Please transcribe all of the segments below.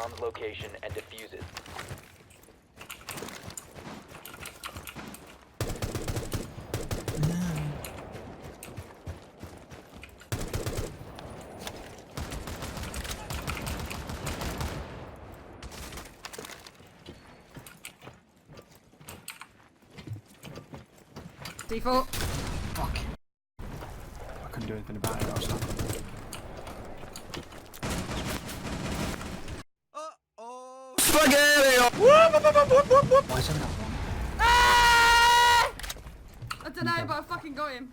bomb's location and defuse it. Default. Fuck. I couldn't do anything about it. I was stuck. Spaghetti! Why is there another one? Ah! I don't know, but I fucking got him.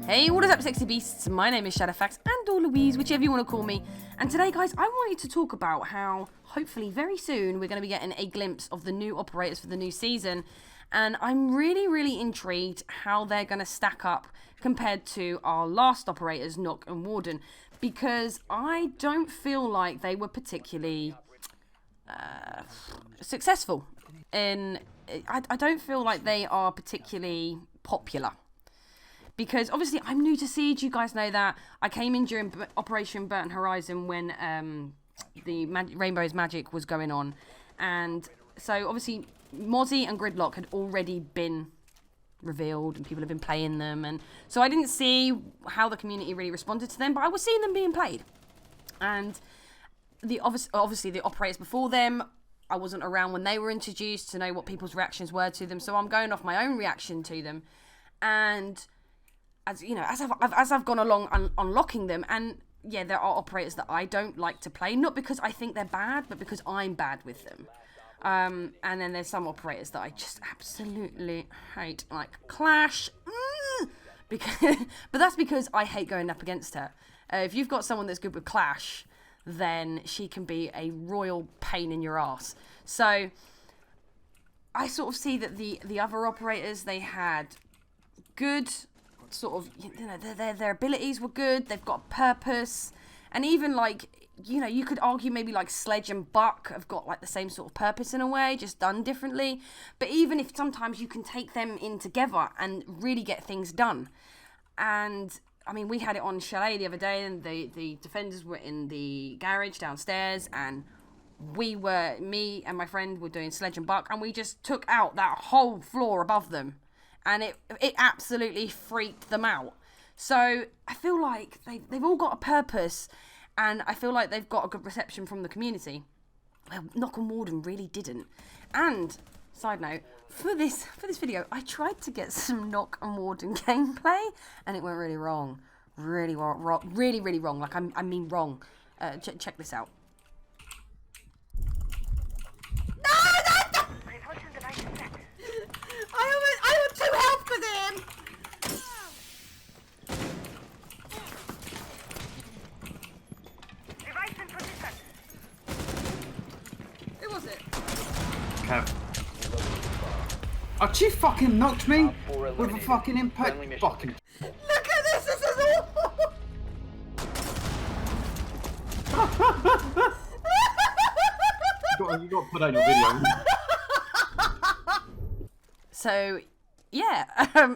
Hey, what is up, sexy beasts? My name is Shadowfax, and or Louise, whichever you want to call me. And today, guys, I wanted to talk about how, hopefully very soon, we're going to be getting a glimpse of the new operators for the new season. And I'm really, really intrigued how they're going to stack up compared to our last operators, Nokk and Warden. Because I don't feel like they were particularly successful. I don't feel like they are particularly popular. Because obviously I'm new to Siege, you guys know that. I came in during Operation Burnt Horizon when the Rainbow's Magic was going on. And so obviously Mozzie and Gridlock had already been revealed and people have been playing them. And so I didn't see how the community really responded to them, but I was seeing them being played. And obviously the operators before them, I wasn't around when they were introduced to know what people's reactions were to them. So I'm going off my own reaction to them. And as you know, as I've gone along unlocking them, and yeah, there are operators that I don't like to play, not because I think they're bad, but because I'm bad with them. And then there's some operators that I just absolutely hate, like Clash, because, but that's because I hate going up against her. If you've got someone that's good with Clash, then she can be a royal pain in your ass. So I sort of see that the other operators, they had good sort of, you know, their abilities were good, they've got purpose, and even like, you know, you could argue maybe like Sledge and Buck have got like the same sort of purpose in a way, just done differently. But even if sometimes you can take them in together and really get things done. And I mean, we had it on Chalet the other day, and the defenders were in the garage downstairs, and me and my friend were doing Sledge and Buck, and we just took out that whole floor above them. And it absolutely freaked them out. So I feel like they've all got a purpose, and I feel like they've got a good reception from the community. Well, Nokk and Warden really didn't. And side note, for this video, I tried to get some Nokk and Warden gameplay, and it went really wrong, really wrong. Like I mean wrong. Check this out. I want 2 health for them! Device in position. Who was it? Kev. Oh, she fucking knocked me with a fucking impact. Fucking. Look at this! This is awful! You got to put on your video. So, yeah,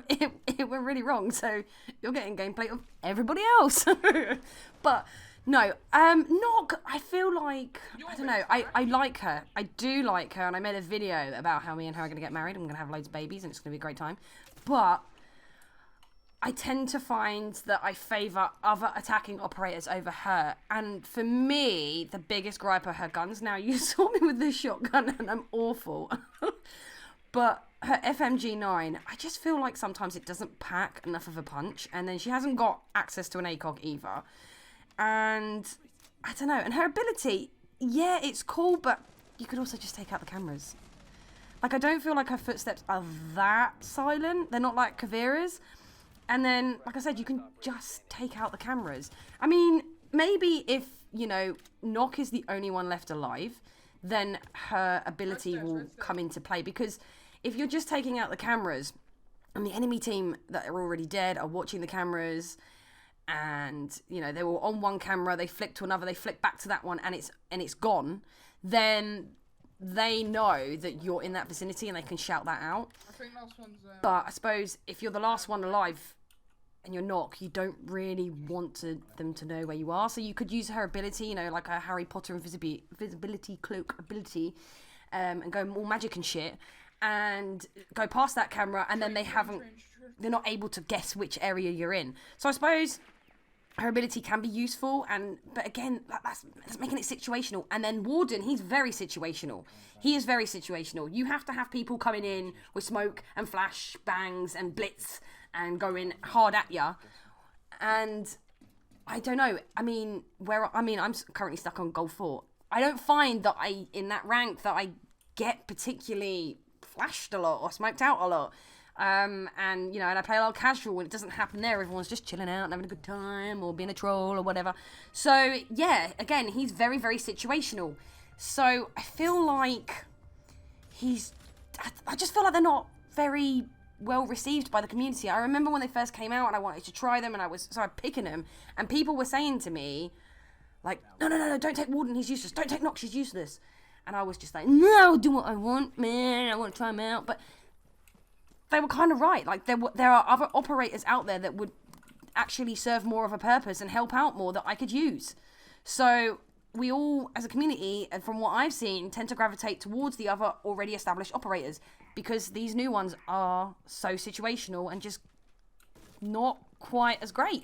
it went really wrong. So you're getting gameplay of everybody else. But no, Nokk, I feel like, I don't know, I like her. I do like her, and I made a video about how me and her are going to get married. I'm going to have loads of babies, and it's going to be a great time. But I tend to find that I favour other attacking operators over her. And for me, the biggest gripe are her guns. Now, you saw me with this shotgun, and I'm awful. But her FMG9, I just feel like sometimes it doesn't pack enough of a punch. And then she hasn't got access to an ACOG either. And I don't know. And her ability, yeah, it's cool, but you could also just take out the cameras. Like, I don't feel like her footsteps are that silent. They're not like Kavira's. And then, like I said, you can just take out the cameras. I mean, maybe if, you know, Nokk is the only one left alive, then her ability will come into play. Because if you're just taking out the cameras, and the enemy team that are already dead are watching the cameras, and, you know, they were on one camera, they flick to another, they flick back to that one, and it's gone, then they know that you're in that vicinity and they can shout that out. I think last one's. But I suppose if you're the last one alive and you're Nokk, you don't really want them to know where you are. So you could use her ability, you know, like a Harry Potter invisibility cloak ability, and go all magic and shit, and go past that camera, and then they're not able to guess which area you're in. So I suppose her ability can be useful, but again, that's making it situational. And then Warden, he's very situational. He is very situational. You have to have people coming in with smoke and flash bangs and blitz and going hard at you. And I don't know. I'm currently stuck on gold 4. I don't find that in that rank that I get particularly flashed a lot or smoked out a lot. And I play a lot of casual, and it doesn't happen there. Everyone's just chilling out and having a good time or being a troll or whatever. So yeah, again, he's very, very situational. So I feel like I just feel like they're not very well received by the community. I remember when they first came out and I wanted to try them, and I started picking them, and people were saying to me like, no, don't take Warden, he's useless. Don't take Nokk, she's useless. And I was just like, no, I'll do what I want, man. I want to try them out. But they were kind of right. Like, there are other operators out there that would actually serve more of a purpose and help out more that I could use. So we all, as a community, and from what I've seen, tend to gravitate towards the other already established operators, because these new ones are so situational and just not quite as great.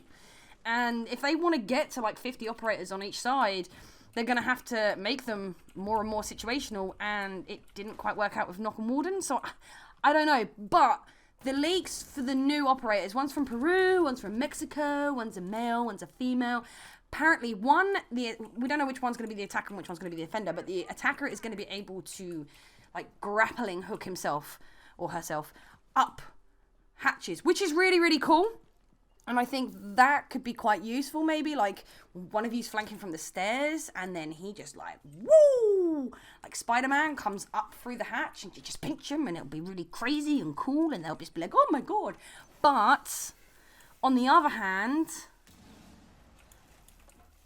And if they want to get to like 50 operators on each side, they're going to have to make them more and more situational, and it didn't quite work out with Nokk and Warden, so I don't know. But the leaks for the new operators, one's from Peru, one's from Mexico, one's a male, one's a female. Apparently we don't know which one's going to be the attacker and which one's going to be the defender, but the attacker is going to be able to like grappling hook himself or herself up hatches, which is really, really cool. And I think that could be quite useful, maybe, like, one of you's flanking from the stairs, and then he just, like, woo! Like Spider-Man comes up through the hatch, and you just pinch him, and it'll be really crazy and cool, and they'll just be like, oh my god. But, on the other hand,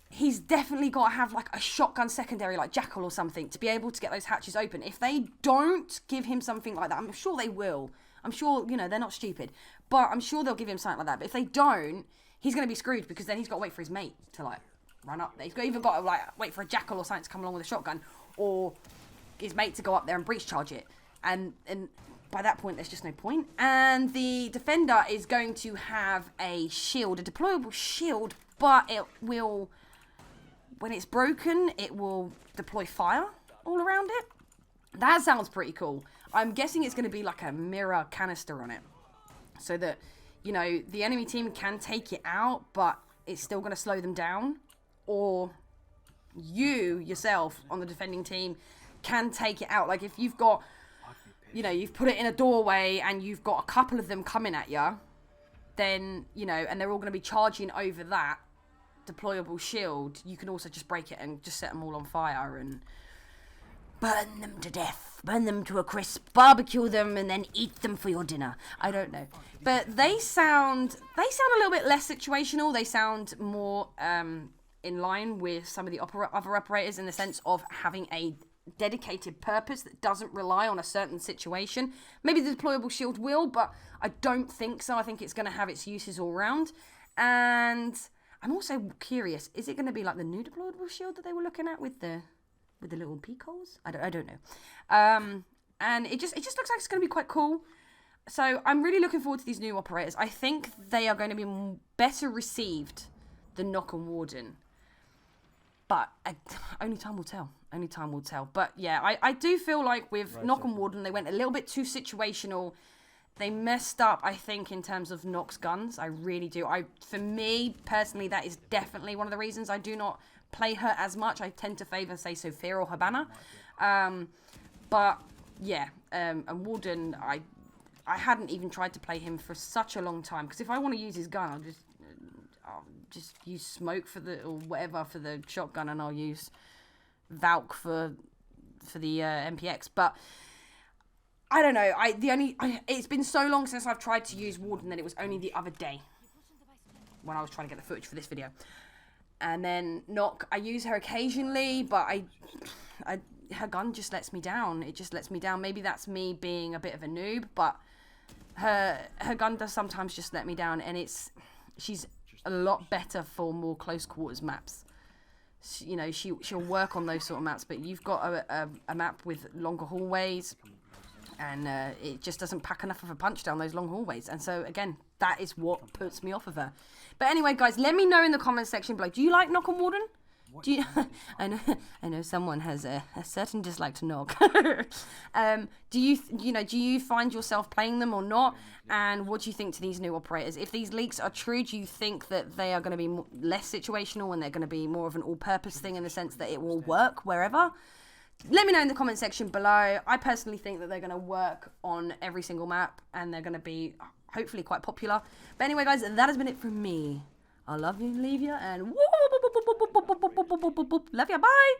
he's definitely got to have, like, a shotgun secondary, like Jackal or something, to be able to get those hatches open. If they don't give him something like that, I'm sure they will. I'm sure, they're not stupid. But I'm sure they'll give him something like that. But if they don't, he's going to be screwed, because then he's got to wait for his mate to, like, run up there. He's either got to, like, wait for a Jackal or something to come along with a shotgun, or his mate to go up there and breach charge it. And by that point, there's just no point. And the defender is going to have a shield, a deployable shield, but it will, when it's broken, it will deploy fire all around it. That sounds pretty cool. I'm guessing it's going to be like a mirror canister on it, so that, the enemy team can take it out, but it's still going to slow them down. Or you, yourself, on the defending team, can take it out. Like, if you've got, you've put it in a doorway and you've got a couple of them coming at you, then, and they're all going to be charging over that deployable shield, you can also just break it and just set them all on fire and burn them to death, burn them to a crisp, barbecue them, and then eat them for your dinner. I don't know. But they sound a little bit less situational. They sound more in line with some of the other operators, in the sense of having a dedicated purpose that doesn't rely on a certain situation. Maybe the deployable shield will, but I don't think so. I think it's going to have its uses all round. And I'm also curious, is it going to be like the new deployable shield that they were looking at with the little peak holes? I don't know. And it just looks like it's going to be quite cool. So I'm really looking forward to these new operators. I think they are going to be better received than Nokk and Warden. But only time will tell. Only time will tell. But yeah, I do feel like with Nokk and Warden, they went a little bit too situational. They messed up, I think, in terms of Nokk's guns. I really do. For me, personally, that is definitely one of the reasons I do not play her as much. I tend to favour, say, Sophia or Habana. But yeah, and Warden, I hadn't even tried to play him for such a long time, because if I want to use his gun, I'll just use smoke or whatever for the shotgun, and I'll use Valk for the MPX. But I don't know. It's been so long since I've tried to use Warden that it was only the other day when I was trying to get the footage for this video. And then Nokk, I use her occasionally, but her gun just lets me down. It just lets me down. Maybe that's me being a bit of a noob, but her gun does sometimes just let me down, and she's a lot better for more close quarters maps. You know, she'll work on those sort of maps, but you've got a map with longer hallways, and it just doesn't pack enough of a punch down those long hallways. And so again, that is what puts me off of her. But anyway, guys, let me know in the comments section below. Do you like Nokk and Warden? Do you? I know someone has a certain dislike to Nokk. Do you find yourself playing them or not? And what do you think to these new operators? If these leaks are true, do you think that they are going to be less situational and they're going to be more of an all-purpose thing in the sense that it will work wherever? Let me know in the comment section below. I personally think that they're going to work on every single map and they're going to be hopefully quite popular. But anyway, guys, that has been it from me. I love you, leave you, and love you. Bye.